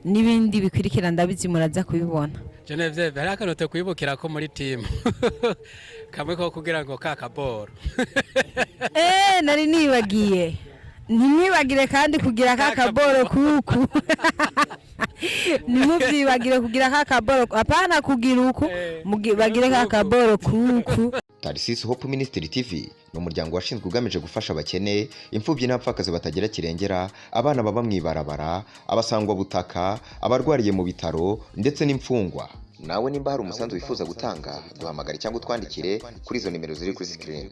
n'ibindi bikurikira ndabizi muraza kubibona. Genevieve hari akantu kwibukira ko muri team kamwe ko kugira ngo kakaboro nari nibagiye ntimwibagire kandi kugira kakaboro kuku ntimubyibagire kugira kakaboro apana kugira uku bagire kakaboro kuku. Tarsis Hope Ministry TV ni umuryango washinzwe ugamije gufasha abakene, imfubyi n'abapfakazi batagira kirengera, abana baba mwibarabara, abasangwa butaka, abarwariye mu bitaro ndetse n'imfungwa. Nawe nimba hari umusanzu wifuza gutanga, duhamagare cyangwa utwandikire kuri izo nimero ziri kuri screen.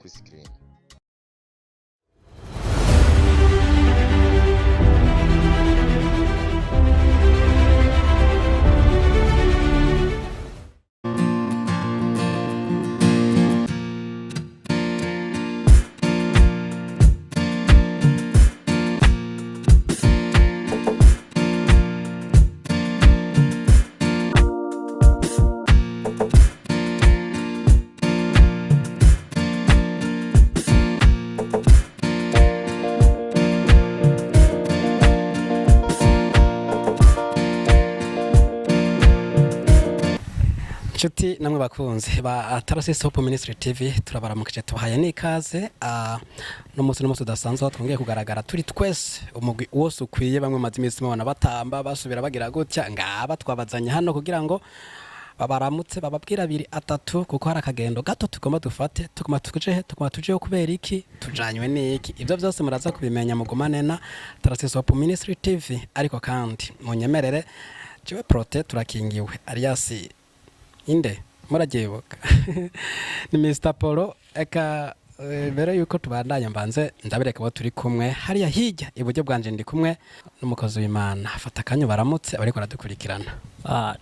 Nshuti namwe bakunze ba Tarsis Hope Ministry TV turabaramukije tubahaye n'ikaze no munsi udasanzwe twongeye kugaragara turi twese umugwi wose ukwiye bamwe mazi imisi mabona batamba basubira bagira gutya ngaba twabazanye hano kugira ngo babaramutse bababwira 2 3 kuko hari akagendo gato tugomba dufate tukoma tuje kubera iki tujanywe n'iki ibyo byose muraza kubimenya mugumane na Tarsis Hope Ministry TV ariko kandi munyemerere jewe prote turakingiwe alias inde muragibuka ni Mr Polo eka mbere yuko tubandanya mbanze ndabereka abo turi kumwe hariya hirya iburyo bwanje ndi kumwe n'umukozi w'Imana afata kanyo baramutse ariko aradukurikirana.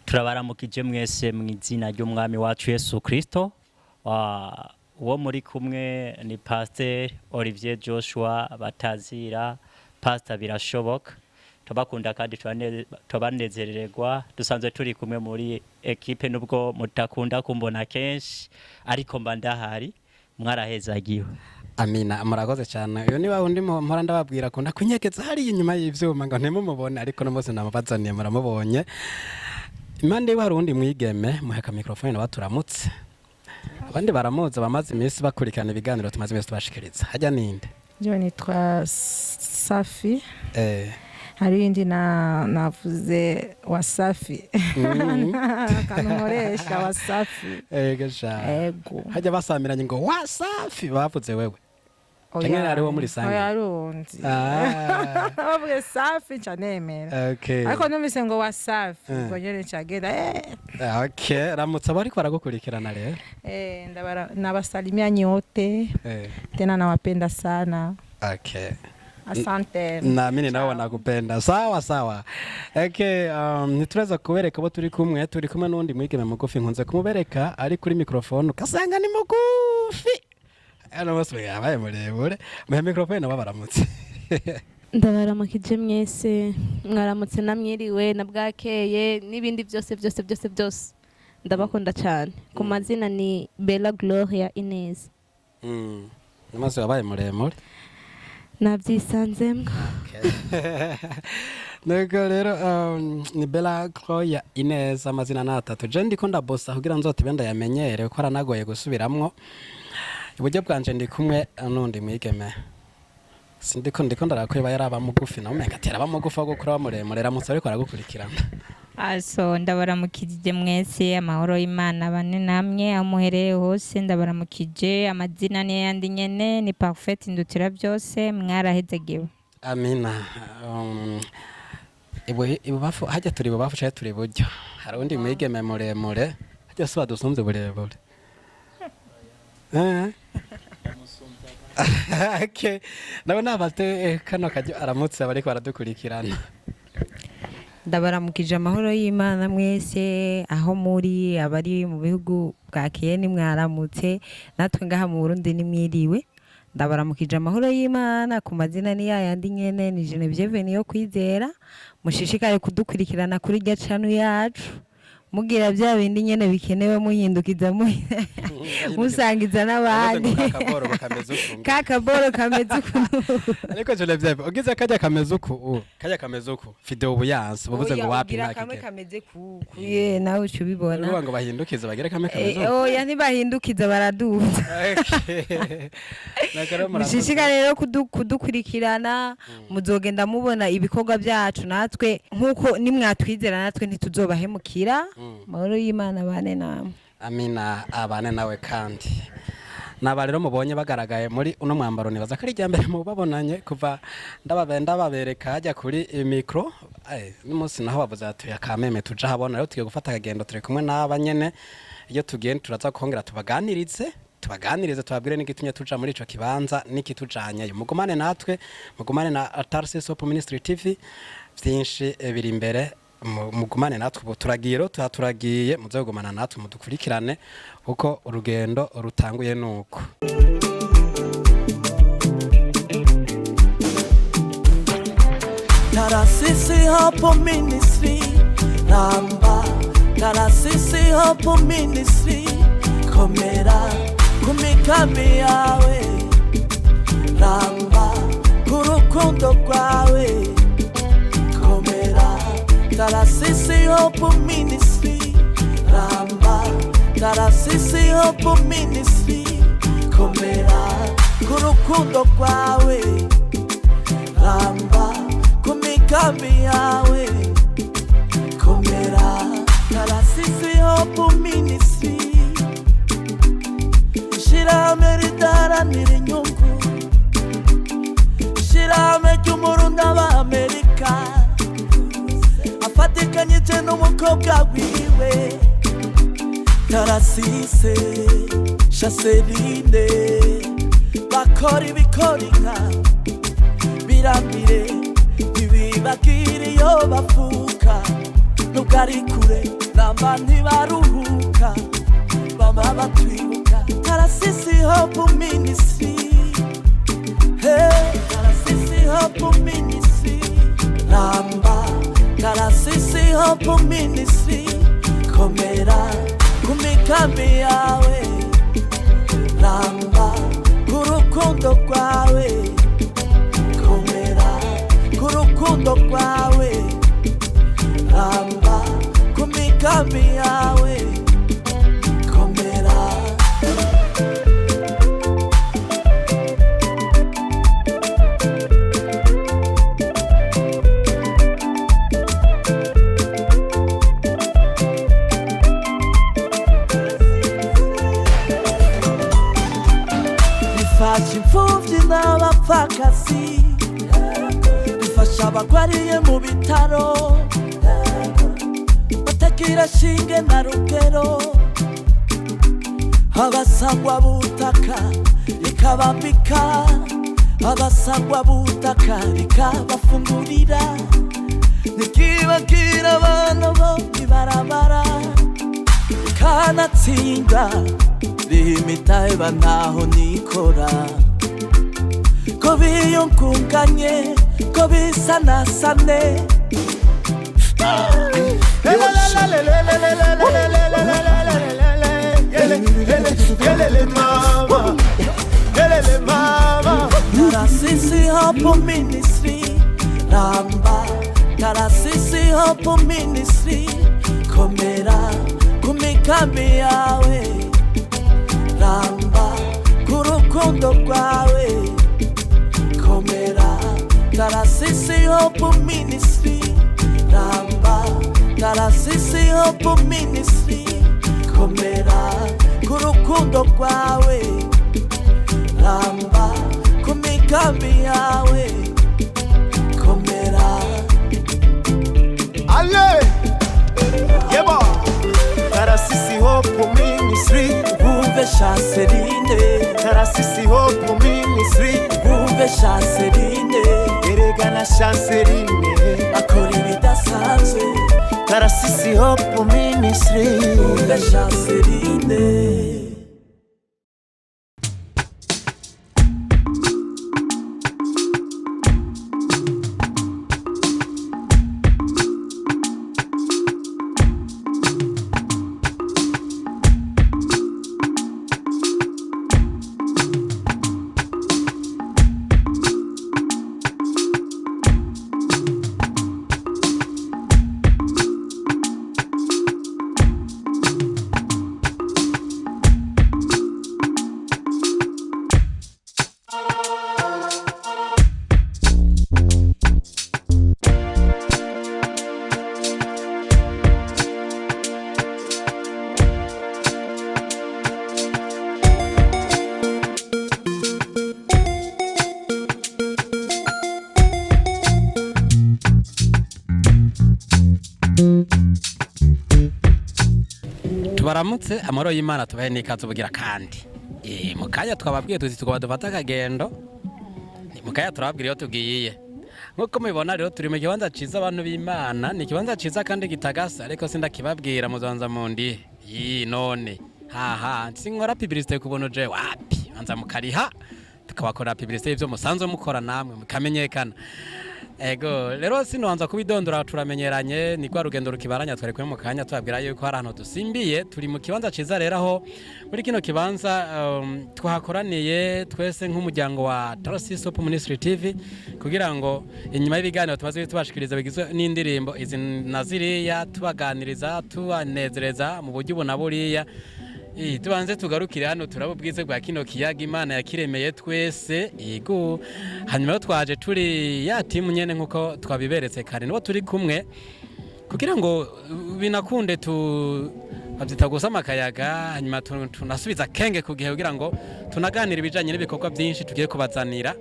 Turabaramukije mwese mu izina ry'umwami wacu Yesu Kristo. Uwo muri kumwe ni Pastor Olivier Joshua Batazira, Pastor Birashoboka. Tubakunda kandi tubanezererwa dusanzwe turi kumwe muri equipe nubwo mutakunda kumbona kenshi ariko mba ndahari mwarahezagiwe. Amina murakoze cyane. Uyo ni wundi mpora ndababwira kunda kunyegeza hari inyuma y'ivyuma ngo ntemumubone ariko no mose namubazaniye muramubonye. Impande hari undi mwigeme muheka microphone baturamutse. Abandi baramuza bamaze imisi bakurikirana ibiganiro tumaze imisi tubashikiriza. Hajya ninde? Je nitwa Safi. Hari indi navuze Wasafi. Kanoresha Wasafi. Ego. Hajya basamiranye ngo Wasafi bavuze wewe. Cyangwa ari wo muri sange. Yarundi. Bavuze Safi canemera. Okay. Ariko numvise ngo Wasafi ngonyere cagera. Okay, ramutsa bari kwaragukurikirana rero. Ndabara nabasalimia nyote. Tena nawapenda sana. Okay. Asante. Naamini nao wanakupenda. Sawa. Okay, nituweza kubereka abo turi kumwe n'undi mwigeme mugufi nkunze kumubereka ari kuri microphone kasanga ni mugufi. Ano bose yabaye murebure. Mu microphone nabo baramutse. Ndabaramukije mwese mwaramutse namwiriwe na bwakeye n'ibindi byose ndabakunda cyane. Ku mazina ni Bella Gloria Inez. Namaze yabaye muremure. Nabyisanzemwe. Nuko rero ni Bella Gloria Inez amazina natatu. Je ndiko ndabosa kugira nzote benda yamenyere ko aranagoye gusubiramwo. Iburyo bwanje ndi kumwe n'undi mwigeme. Sindiko ndarakweba yaraba mugufi na umenga tera bamugufa gukora bamuremure ramutse ariko aragukurikirana. Also ndabaramukije mwese amahoro y'Imana bane namwe amuhereye hose ndabaramukije amazina ne yandi nyene ni Parfait Indutira byose mwarahezegewe. Amina. Ibubafu hajya turi bubafu cyane turi buryo. Hari undi mwigeme muremure hajya suba dusumze burebure. Okay. Nabona abate kano kajyo aramutse abari baradukurikirana. Ndabaramukije amahoro y'Imana mwese aho muri abari mu bihugu bwakeye ni mwaramutse natwe ngaha mu Burundi ni mwiriwe. Ndabaramukije amahoro y'Imana ku mazina ni yayandi nyene ni Genevieve niyo kwizera mushishikare kudukurikirana kuri channel yacu mugira bya bindi nyene bikenewe muhindukiza musangiza n'abandi kakaboro kameze ukuntu ariko je levye ugize kajya kameze uku video buyanse bavuze ngo wapi kamwe kameze ku ye nawe ucubibona uvuga ngo bahindukize bagere kamwe kameze oya ntibahindukiza baraduza mushishika rero kudukurikirana muzogenda mubona ibikorwa byacu natwe nkuko nimwatwizera natwe ntituzobahemukira mahoro y'Imana bane namwe amina abane nawe kandi naba rero mubonye bagaragaye muri uno mwambaro nibaza ko ari ryambere mu babonanye kuva ndababereka hajya kuri micro n'umunsi naho bavuze ati akameme tuja habona rero tugiye gufata akagendo turi kumwe n'abanyene iyo tugenda turaza kongera tubaganirize tubabwire n'igitumye tuja muri ico kibanza n'ikitujanye mugumane natwe mugumane na Tarsis Hope Ministry TV byinshi biri imbere mugumane natwe ubu turagiye muzogumana natwe mudukurikirane kuko urugendo rutanguye nuko Tarsis Hope Ministry Ramba Tarsis Hope Ministry komera kumikambi yawe Ramba kurukundo rwawe komera Tarsis Hope Ministry Ramba Tarsis Hope Ministry komera kurukundo rwawe Ramba kumikambi yawe komera Tarsis Hope Ministry shirame ridaranira inyungu shirame ry'umurundi w'Amerika afatikanyije n'umukobwa wiwe Tarasise Chaseline bakora ibikora inka birambire ntibibagire iyo bavuka nubwo ari kure namba ntibaruhuka bama batwibuka Tarsis Hope Ministry hey Tarsis Hope Ministry Ramba Tarsis Hope Ministry komera kumikambi yawe Ramba kurukundo rwawe komera kurukundo rwawe Ramba kumikambi yawe komera Ifasha imfuvyi n'abapfakazi ifasha abagwariye mu bitaro batagira shinge na rugero abasangwa butaka ikabambika abasangwa butaka ikabafungurira nikibagira abana bo ibarabara ikanatsinda rimitaye bantaho nikora ko biyungunganye ko bisanasane Tarsis Hope Ministry Ramba Tarsis Hope Ministry komera kumikambi yawe Ramba kurukundo rwawe komera Tarsis Hope Ministry Ramba Tarsis Hope Ministry komera kurukundo rwawe Ramba kumikambi yawe komera Ale Yeba Tarsis Hope Ministry Bumve Chaseline Tarsis Hope Ministry Bumve Chaseline Erega na Chaseline akora ibidasanzwe Tarsis Hope Ministry Bumve Chaseline tubaramutse amahoro y'Imana tubahe n'ikaze ubugira kandi mu kanya twababwiye tuzi tukaba dufata akagendo mu kanya turababwira iyo tugiye nk'uko mubibona rero turi mu kibanza ciza abantu b'Imana ni ikibanza ciza kandi gitagasa ariko sindakibabwira muzanza mundi none haha sinkora publicité kubona je wapi anza mukariha tukabakora publicité ivyo musanzwe mukora namwe mukamenyekana ego rero sinoanza kubidondora turamenyeranye ni kwa rugendo rukibaranya twari kwe mu kanya tubabwira yuko hari ahantu dusimbiye turi mu kibanza ciza rero aho muri kino kibanza twahakoraniye twese nk'umuryango wa Tarasisi Hope Ministry TV kugira ngo inyuma y'ibiganiro tumaze tubashikiriza bigizwe n'indirimbo izi naziriya tubaganiriza tubanezereza mu buryo bunaburiya tubanze tugarukire hano turabo bwize bwa kino kiyaga Imana yakiremeye twese yego hanyuma twaje turi ya timu nyene nkuko twabiberetse kare nibo turi kumwe kugira ngo binakunde babyita gusama akayaga hanyuma tunasubiza kenge kugihe kugira ngo tunaganira ibijanye n'ibikorwa byinshi tugiye kubazanira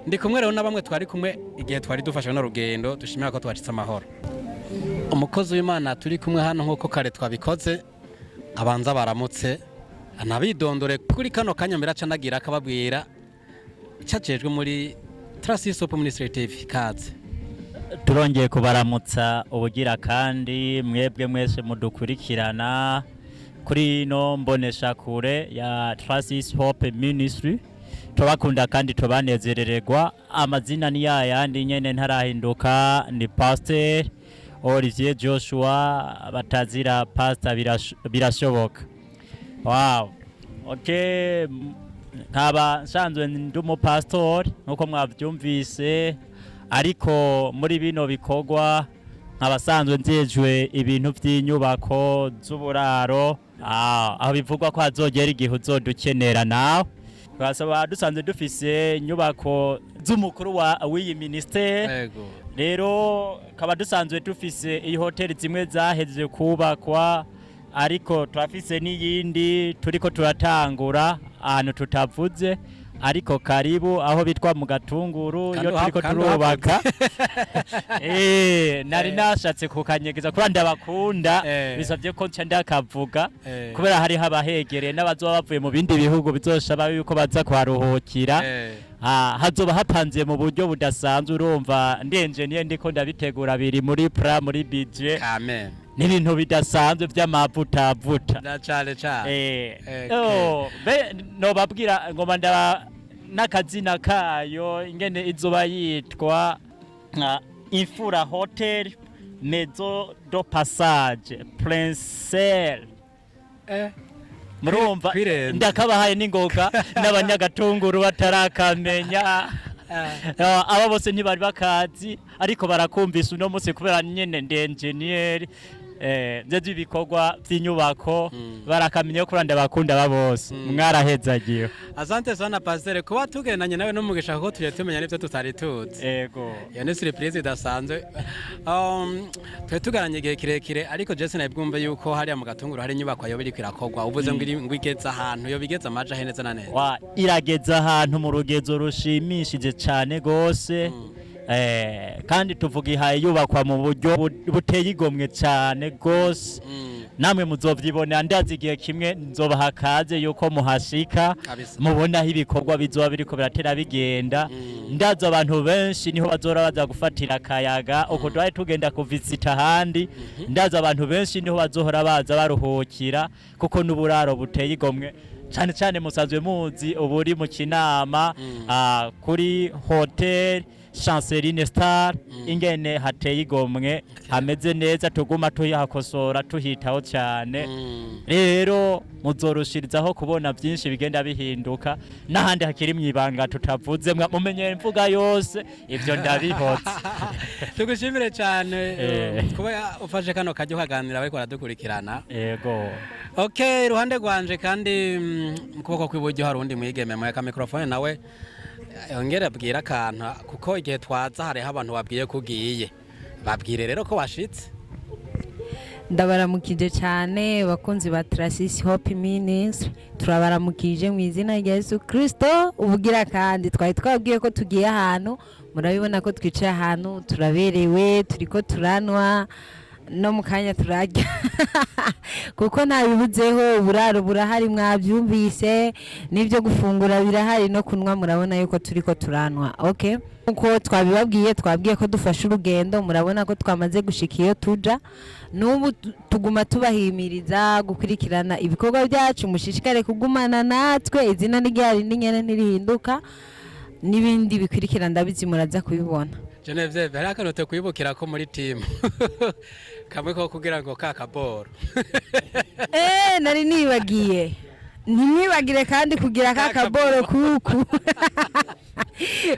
ndi kumwe rero na bamwe twari kumwe igihe twari dufashe no rugendo dushimira ko twacitse amahoro umukozi w'Imana turi kumwe hano nkuko kare twabikoze abanza baramutse anabidondore kuri kano kanya mbere acanagira akababwira cyacejwe muri Tarasisi Hope Ministry TV kaze turongeye kubaramutsa ubugira kandi mwebwe mwese mudukurikirana kuri no mbonesha kure ya Tarasisi Hope Ministry tubakunda kandi tubanezerererwa amazina ni yayandi nyene ntarahinduka ni Pastor Olivier Joshua batazira Pastor birashoboka. Wow. Okay, nkaba nsanzwe ndumu pastor nuko mwavyumvise ariko muri bino bikorwa nkabasanzwe nzejwe ibintu by'inyubako z'uburaro aho bivugwa ko hazogera igihe uzodukenera nawe twasaba dusanzwe dufise inyubako z'umukuru w'iyi ministere rero kaba dusanzwe dufise iyi hoteli zimwe zaheze kubakwa ariko turafise n'iyindi turiko turatangura ahantu tutavuze ariko karibu aho bitwa mu Gatunguru iyo turiko turubaka nari nashatse kukanyegeza kuri ndabakunda bisabye ko nca ndakavuga kubera hari habahegereye n'abazoba bavuye mu bindi bihugu bizoshaba yuko baza kwaruhukira hazoba hapanze mu buryo budasanzwe urumva ndenjeniye ndiko ndabitegura biri muri plan muri budget amen n'ibintu bidasanzwe by'amavuta cyane no babwira ngoma ndaba nakazina kayo ingene izoba yitwa Imfura Hotel Maison de Passage Princelle murumva ndakabahaye n'ingoga n'abanyagatunguru batarakamenya aba bose ntibari bakazi ariko barakumvisa uno munsi kubera nyene engineer nzeze ibikorwa by'inyubako barakamenya ko randa bakunda babose mwarahezagiye asante sana pasteur kuba tugenanye nawe no mugisha ko tuje tumenya n'ibyo tutari tuzi yego ya ne surprise idasanzwe twe tugaranye igihe kirekire ariko Jesse nabwumve yuko hari mu Gatunguru hari inyubako yo biri kwirakogwa uvuze ngo igeza ahantu yo bigeza amaja heneza na neza irageza ahantu mu rugezo rushimishije cyane gose kandi tuvuga ihaye yubakwa mu buryo buteye igomwe cyane gose namwe muzovyibona ndazi igihe kimwe nzobaha kaze yuko muhashika mubona aho ibikorwa bizoba biriko biratera bigenda ndazi abantu benshi niho bazora baza gufatira akayaga uko twari tugenda kuvisita handi ndazi abantu benshi niho bazohora baza baruhukira kuko n'uburaro buteye igomwe cyane cyane musanzwe muzi uburi mu Kinama kuri hotel Chanceline Star ingene hateye igomwe hameze neza tuguma tuyahakosora tuhitaho cyane rero muzoroshirizaho kubona byinshi bigenda bihinduka n'ahandi hakiri mwibanga tutavuze mumenye imvuga yose ivyo ndabihotse tugushimire cyane kuba ufashe kano kajyo kaganira bari kwaradukurikirana yego okay iruhande rwanje kandi mukuboko kw'iburyo hari undi mwigeme mu ka microphone nawe yongera abwira akantu kuko igihe twaza hariho abantu babwiye kugiye babwire rero ko washitse ndabaramukije cyane bakunzi ba Tarasisi Hope Ministry turabaramukije mu izina rya Yesu Kristo ubugira kandi twari twabwiye ko tugiye ahantu murabibona ko twicaye ahantu turaberewe turiko turanwa no mu kanya turarya kuko ntabibuzeho uburaro burahari mwabyumvise n'ibyo gufungura birahari no kunwa murabona yuko turiko turanwa okay uko twabwiye ko dufashe urugendo murabona ko twamaze gushika iyo tuja n'ubu tuguma tubahimiriza gukurikirana ibikorwa byacu mushishikare kugumana natwe izina n'iryari n'inyene nirihinduka n'ibindi bikurikira ndabizi muraza kubibona Genevieve hari akanote kwibukira ko muri team kamwe ko kugira ngo kakaboro nari nibagiye ntimwibagire kandi kugira kakaboro kuku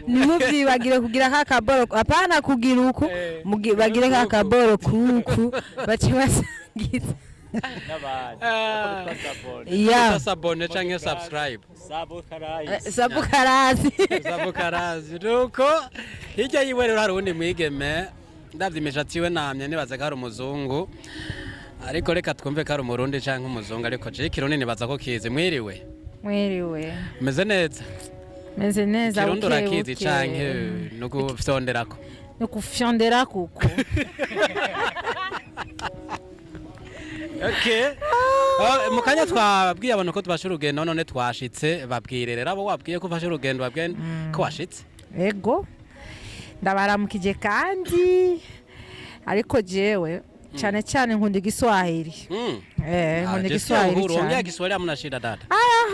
nimubyibagire kugira kakaboro apana kugira uku bagire kakaboro kuku baci basangiza sabone canke subscribe sabukarazi nuko hirya yiwe rero hari undi mwigeme ndavye imishatsi iwe namye nibaza ko ari umuzungu ariko reka twumve ko ari umurundi canke umuzungu ariko je ikirundi nibaza ko kizi mwiriwe meze neza kirundi urakizi canke nugufyonderako kuko Okay. Mukanya twabwiye abantu ko tubasha urugendo none twashitse babwire rero abo wabwiye ko ufashe urugendo babwiye ko washitse. Ego. Ndabaramukije kandi ariko jewe cyane cyane nkunda Igiswahili. Nkunda Igiswahili. Unaongea Kiswahili hamna shida dada.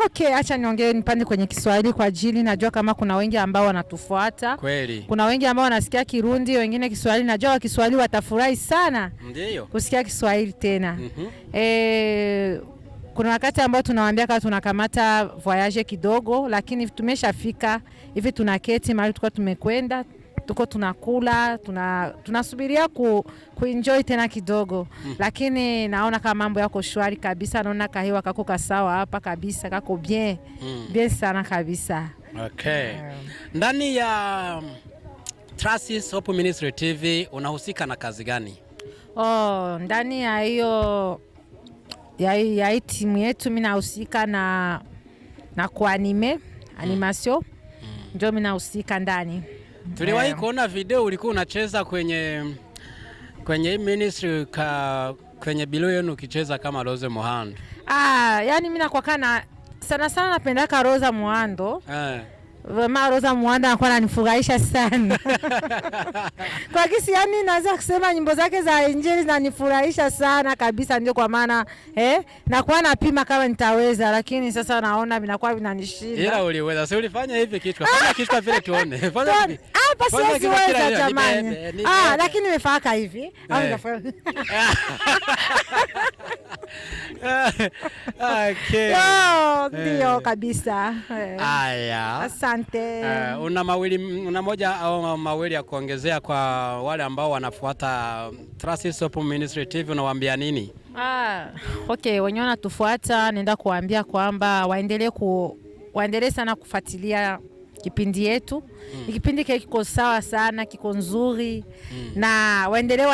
Okay, acha niongee nipande kwenye Kiswahili kwa ajili najua kama kuna wengi ambao wanatufuata. Kweli. Kuna wengi ambao wanasikia Kirundi, wengine Kiswahili. Najua Kiswahili watafurahi sana. Ndiyo. Kusikia Kiswahili tena. Kuna wakati ambao tunawaambia kama tunakamata voyage kidogo, lakini tumeshafika hivi tunaketi mahali tulikuwa tumekwenda. Tuko tunakula, tunasubiria kuenjoy tena kidogo. Lakini naona kama mambo yako shwari kabisa, naona kahewa kako kasawa hapa kabisa, kako bien. Bien sana kabisa. Okay. Ndani ya Trasis Hope Ministry TV unahusika na kazi gani? Ndani ya hiyo ya timu yetu mimi nahusika na kuanime, animation. Ndio mimi nahusika ndani. Tuliwahi kuona video ulikuwa unacheza kwenye ministry kwenye bilo yenu ukicheza kama Rose Muhando. Yani mimi nakuwa kana sana napenda ka Rose Muhando. Wema Rose Muhando anakuwa ananifurahisha sana. Kwa kisi yani naweza kusema nyimbo zake za injili zinanifurahisha sana kabisa, ndio kwa maana nakuwa napima kama nitaweza, lakini sasa naona vinakuwa vinanishinda. Ila uliweza, si ulifanya hivi kichwa. Fanya kichwa vile tuone. Fanya basi siweza jamani. Lakini nimefaka hivi. Au nitafanya. Okay. Ndio kabisa. Aya. Asante. Una moja au mawili ya kuongezea kwa wale ambao wanafuata Trasis Hope Ministry TV, unawaambia nini? Okay, wenye wanatufuata nenda kuambia kwamba waendelee sana kufuatilia kipindi yetu. Kipindi kiko sawa sana, kiko nzuri. Na waendelee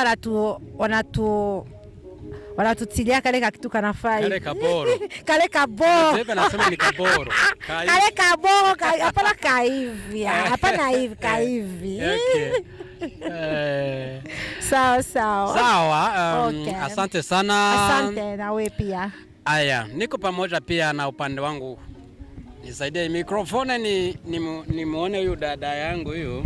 wanatutilia kale kitu kanafai. Kale kaboro. Kale kaboro. Sasa nasema ni kaboro. Kale kaboro, hapana kaivi. Hapana hivi kaivi. Okay. Sawa. Okay. Asante sana. Asante na wewe pia. Aya, niko pamoja pia na upande wangu. Nisaidie mikrofoni ni muone huyu dada yangu huyu.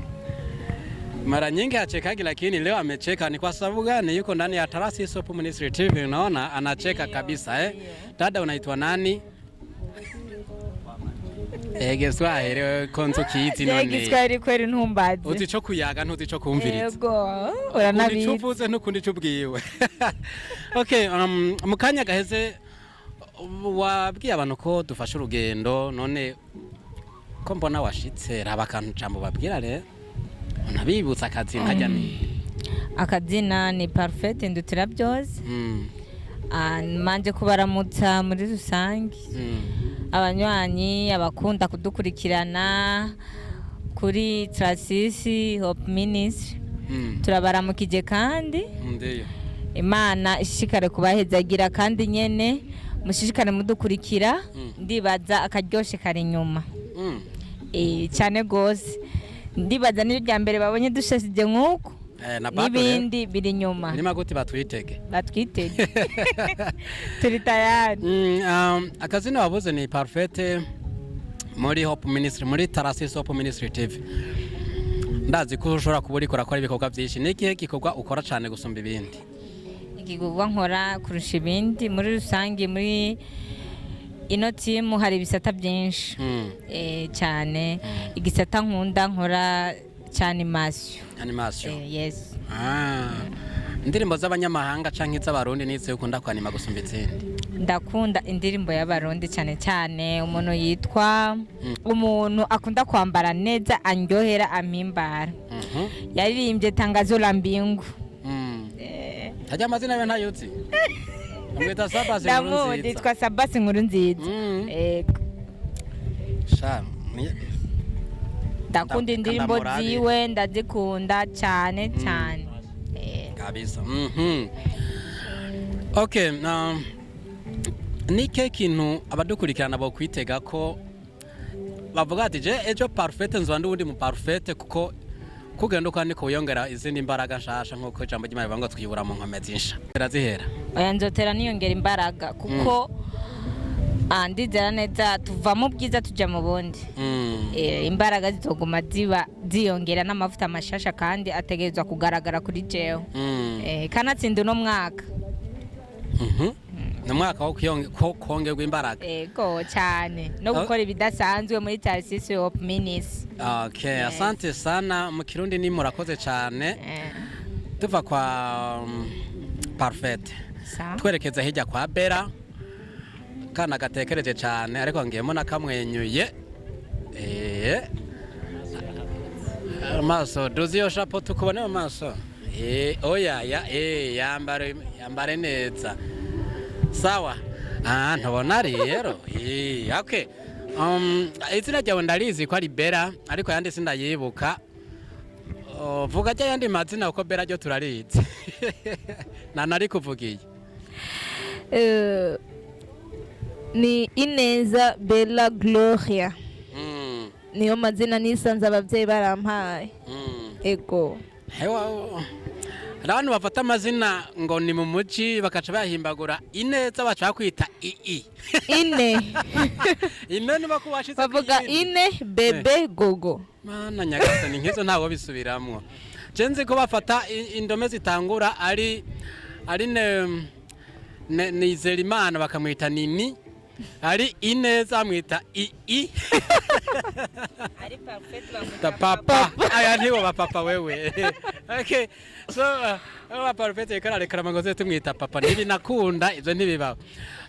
Mara nyingi achekagi lakini leo amecheka. Ni kwa sababu gani? Yuko ndani ya Trasis Hope Ministry TV, unaona anacheka kabisa. Dada unaitwa nani? Giswahili konzo kiiti none. Giswahili kweli ntumbaze. Utico kuyaga ntutico kumviriza. Yego. Uranabizi. Ucuvuze nukundi cubwiwe. Okay, mukanya gaheze wabwiye abantu ko dufashe urugendo, none ko mbona washitse raba kantu cambo babwira rero. Unabibutsa akazina jani. Akazina ni Parfait Indutira byose. Manje kubaramutsa muri rusangi. Abanywanyi abakunda kudukurikirana kuri Trasis Hope Ministry. Turabaramukije kandi. Ndiyo. Imana ishikare kubahezagira kandi nyene mushishikane mudukurikira. Ndibaza akaryoshe kare nyuma. Cyane gose. Ndibaza n'irya mbere babonye dushashije nkuko n'ibindi biri nyuma. Birimo gute batwitege turi tayari. Akazina wavuze ni Parfait muri Hope Ministry, muri Tarasis Hope Ministry TV. Ndazi ko ushobora kuba uriko urakora ibikorwa byinshi. Ni ikihe gikorwa ukora cyane gusumba ibindi? Igikorwa nkora kurusha ibindi muri rusange muri ino team hari ibisata byinshi cyane. Igisata nkunda nkora cyane animation. Yes. Indirimbo z'abanyamahanga canke z'abarundi nizo ukunda kwanima gusumba izindi? Ndakunda indirimbo y'abarundi cyane cyane. Umuntu yitwa umuntu akunda kwambara neza andyohera ampimbara. Yaririmbye Tangazo la Mbingu. Hajya amazina yawe ntayuzi? Mwita Sabasi Nkurunziza. Nditwa Sabasi Nkurunziza. Sha ndakunda indirimbo ziwe, ndazikunda cyane cyane. Kabisa. Okay, nike kintu abadukurikirana bo kwitega ko bavuga ati je ejo Parfait nzwa ndi mu Parfait kuko kugenda kandi ko yongera izindi imbaraga nshasha nkuko ijambo ry'Imana rivuga ngo twiyubura mu nkomezi nsha. Zirazihera. Oya nzotera niyongera imbaraga kuko ndizera neza tuva mu bwiza tujya mu bundi. Imbaraga zitoguma ziyongera n'amavuta mashasha kandi ategerezwa kugaragara kuri jewe. Kanatsinda no mwaka. Namwaka wo kongerwa imbaraga. Ego cyane no gukora ibidasanzwe muri Tarasis Hope Ministry. Okay, asante sana. Mu Kirundi ni murakoze cyane. Tuva kwa Parfait. Twerekeza hirya kwa Bella. Kana gatekereje cyane ariko ngiyemo nakamwenyuye. Maso doziyo shapo tukubone mu maso. Oya yambare neza. Sawa. Ntubona rero. Okay. Izina ryawe ndarizi ko ari Bella ariko yandi sindayibuka. Vuga cya yandi mazina uko Bella ryo turarizi. Nari kuvugiye. Ni Ineza Bella Gloria. Niyo mazina nisanze abavyeyi barampaye. Ego. Hewa. Abantu bafata amazina ngo ni mu muci bakaca bahimbagura Ineza baca kwita ii. Ine. Ine ni bakubashize. Bavuga Ine Bebe Gogo. Mana nyagasani nkizo ntawo bisubiramwo. Jenze ko bafata indome zitangura ari Nizerimana bakamwita Nini. Ari Ineza amwita ii. Ari Parfait papa. Aya nibo bapapa wewe. Okay. So Parfait yekara magoze tumwita papa nibi nakunda ivyo ntibibaho.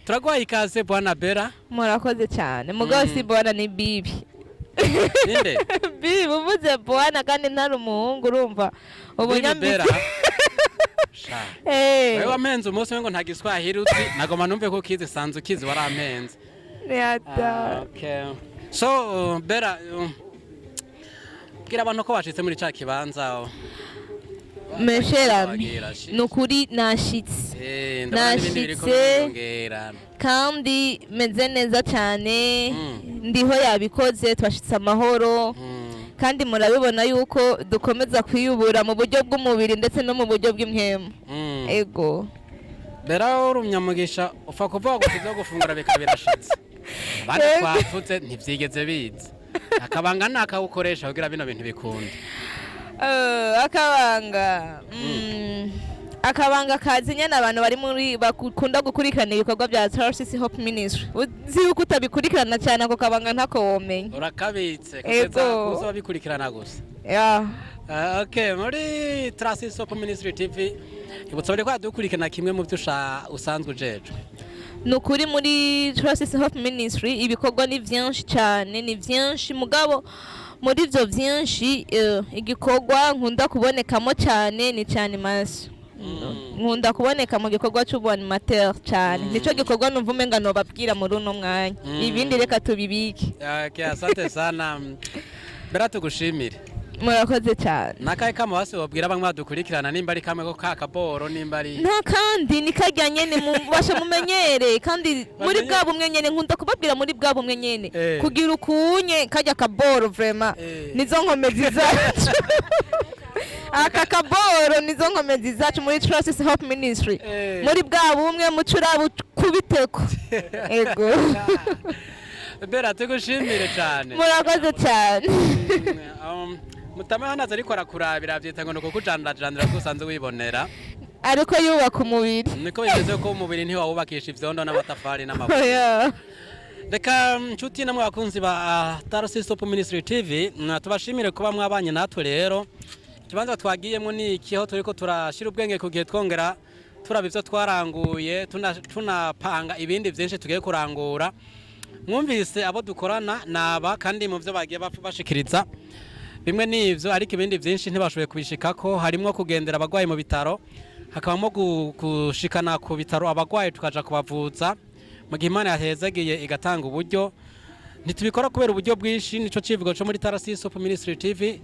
Turagwaye ikaze bwana Bella. Murakoze cyane. Mugabo si bwana ni bibi. Ninde? Bibi uvuze bwana kandi ntari umuhungu urumva. Ubunyambira. Wewe wamenze umunsi ngo nta Giswahili uzi nagoma numve ko kizi sanzu kizi waramenze. Yata. Okay. So Bella gira abantu ko bashitse muri ca kibanza. Meshera nukuri nashitse. Nashitse kandi meze neza cyane. Ndiho yabikoze twashitse amahoro. Kandi murabibona yuko dukomeza kwiyubura mu buryo bw'umubiri ndetse no mu buryo bw'impemu. Ego. Bella urumyamugisha ufa kuvuga gukiza gufungura bikabirashitse. Bandi twapfutse ntivyigeze biza. Akabanga nakawukoresha kugira bino bintu bikunda. Akabanga kazi nyene abantu bari muri bakunda gukurikirana ibikorwa bya Tarasis Hope Ministry. Uzi uko utabikurikirana cyane ako kabanga ntako womenya. Urakabitse kugeza kuzo babikurikirana gusa. Okay, muri Tarasis Hope Ministry TV ibutsobere kwa dukurikirana kimwe mu byo usanzwe ujeje. Nukuri muri Tarasis Hope Ministry ibikorwa ni byinshi cyane, ni byinshi mugabo muri byo byinshi igikorwa nkunda kubonekamo cyane ni cyane maso. Nkunda kuboneka mu gikorwa cy'ubanimateur cyane. Nico gikorwa numva umenga no babwira muri uno mwanya. Ibindi reka tubibike. Okay, asante sana. Bella tugushimire. Murakoze cyane. Nakaye kama wase wabwira bamwe badukurikirana nimba ari kamwe ko kakaboro nimba ari. Nta kandi nikajyanye ni mubasha mumenyere kandi muri bwa bumwe nyene nkunda kubabwira muri bwa bumwe nyene. Kugira ukunye kajya kaboro vraiment. Nizo nkomezi zacu. aka kaboro nizo nkomezi zacu muri Trust Hope Ministry muri bwa bumwe mucura kubiteko ego Bera tugushimire cyane murakoze cyane Mutama hanaza ariko arakurabira byita ngo nuko kujandajanira gusanzwe wibonera ariko yubaka umubiri niko bimeze ko umubiri ntiwawubakisha ivyondo n'amatafari n'amabuye Reka nshuti namwe bakunzi ba Tarasisi Hope Ministry TV tubashimire kuba mwabanye natwe rero ikibanza twagiyemo ni ikiho turiko turashira ubwenge kugihe twongera turaba ivyo twaranguye tunapanga ibindi byinshi tugiye kurangura mwumvise abo dukorana naba kandi mu byo bagiye bashikiriza bimwe n'ivyo ariko ibindi byinshi ntibashoboye kubishikako harimo kugendera abagwayi mu bitaro hakabamo gushikana ku bitaro abagwayi tukaja kubavuza mu gihe Imana yahezagiye igatanga uburyo ntitubikora kubera uburyo bwinshi nico civugo cyo muri Tarasisi Hope Ministry TV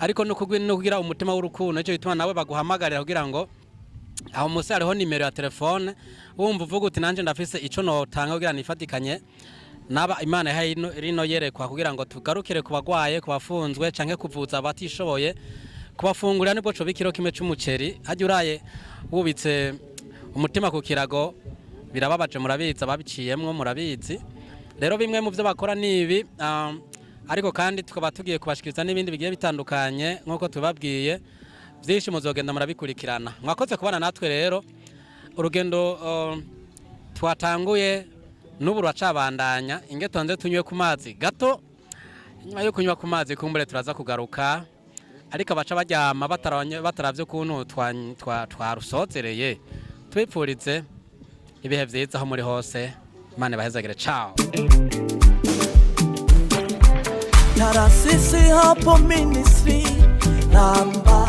ariko no kugira umutima w'urukundo cyo bituma nawe baguhamagarira kugira ngo aho musi hariho nimero ya telefone wumva uvuga uti nanje ndafise ico notanga kugira nifatikanye naba Imana yahaye rino yerekwa kugira ngo tugarukire ku bagwaye kubafunzwe canke kuvuza abatishoboye kubafungurira nibwo co bikiro kimwe c'umuceri haje uraye wubitse umutima ku kirago birababaje murabizi ababiciyemwo murabizi rero bimwe mu byo bakora nibi ariko kandi tukaba tugiye kubashikiriza n'ibindi bigiye bitandukanye nkuko tubabwiye byinshi muzogenda murabikurikirana mwakoze kubana natwe rero urugendo twatanguye n'ubu rwacabandanya ingetonze tunywe ku mazi gato nyuma yo kunywa ku mazi kumbure turaza kugaruka ariko abaca bajyama bataravye kuntu twarusozereye twipfuritse ibihe vyiza aho muri hose Imana bahezagire ciao Tarasisi Hope Ministry namba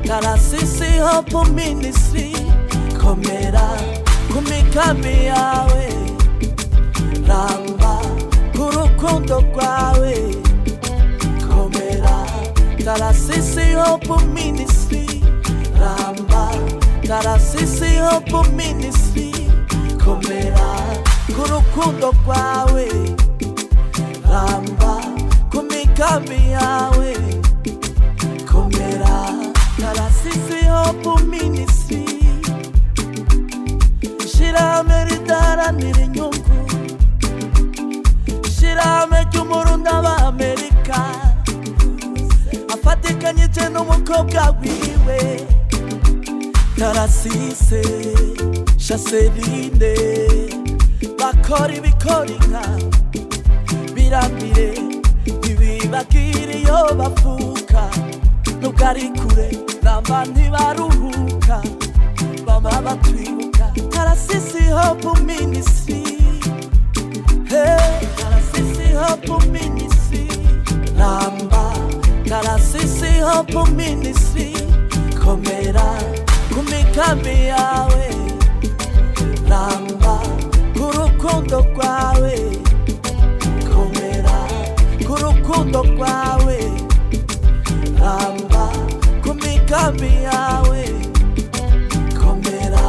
Tarasisi Hope Ministry komera kumikambi yawe namba kurukundo rwawe komera Tarasisi Hope Ministry namba Tarasisi Hope Ministry komera kurukundo rwawe ramba kumikambi yawe komera Tarasisi Hope Ministry shirame ridaranira inyungu shirame ry'umurundi w'Amerika afatikanyije n'umukobwa wiwe Tarasisi Chaseline bakora ibikorinka birambire ibibagire iyo bavuka nubwo ari kure namba ntibaruhuka bama batwibuka Tarasisi Hope Ministry Tarasisi Hope Ministry namba Tarasisi Hope Ministry komera kumikambi yawe namba kurukundo rwawe komera kurukundo rwawe namba kumikambi yawe komera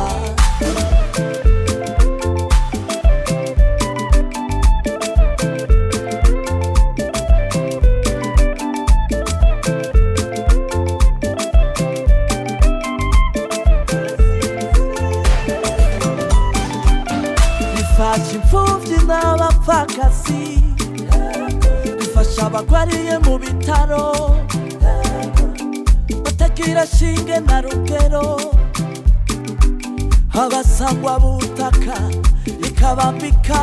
imfuvyi n'abapfakazi dufasha abagwariye mu bitaro batagira shinge na rugero abasangwa butaka ikabambika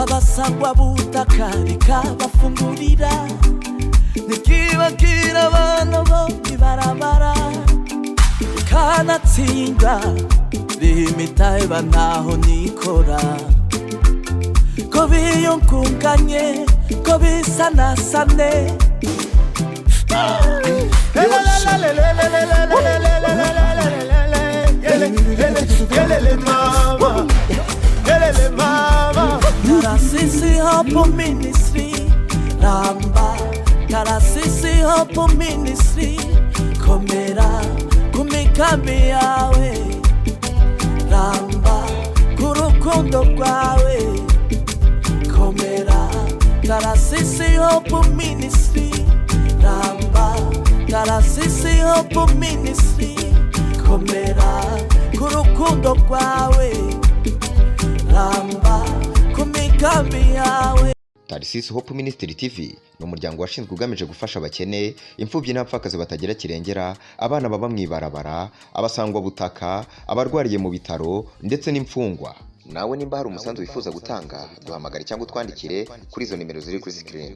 abasangwa butaka ikabafungurira nikibagira abana bo ibarabara kanatsinda limitaye banaho nikora ko biyungunganye ko bisanasane Tarasisi Hope Ministry namba Tarasisi Hope Ministry komera kumikambi yawe namba kurukundo rwawe komera Tarasisi Hope Ministry namba Tarasisi Hope Ministry komera ku rukundo rwawe ramba ku migambi yawe. Tarasisi Hope Ministry TV ni umuryango washinzwe ugamije gufasha abakene, imfubyi n'abapfakazi batagira kirengera, abana baba mwibarabara, abasangwa butaka, abarwariye mu bitaro ndetse n'imfungwa. Nawe nimba hari umusanzu wifuza gutanga, duhamagare cyangwa utwandikire kuri izo nimero ziri kuri screen.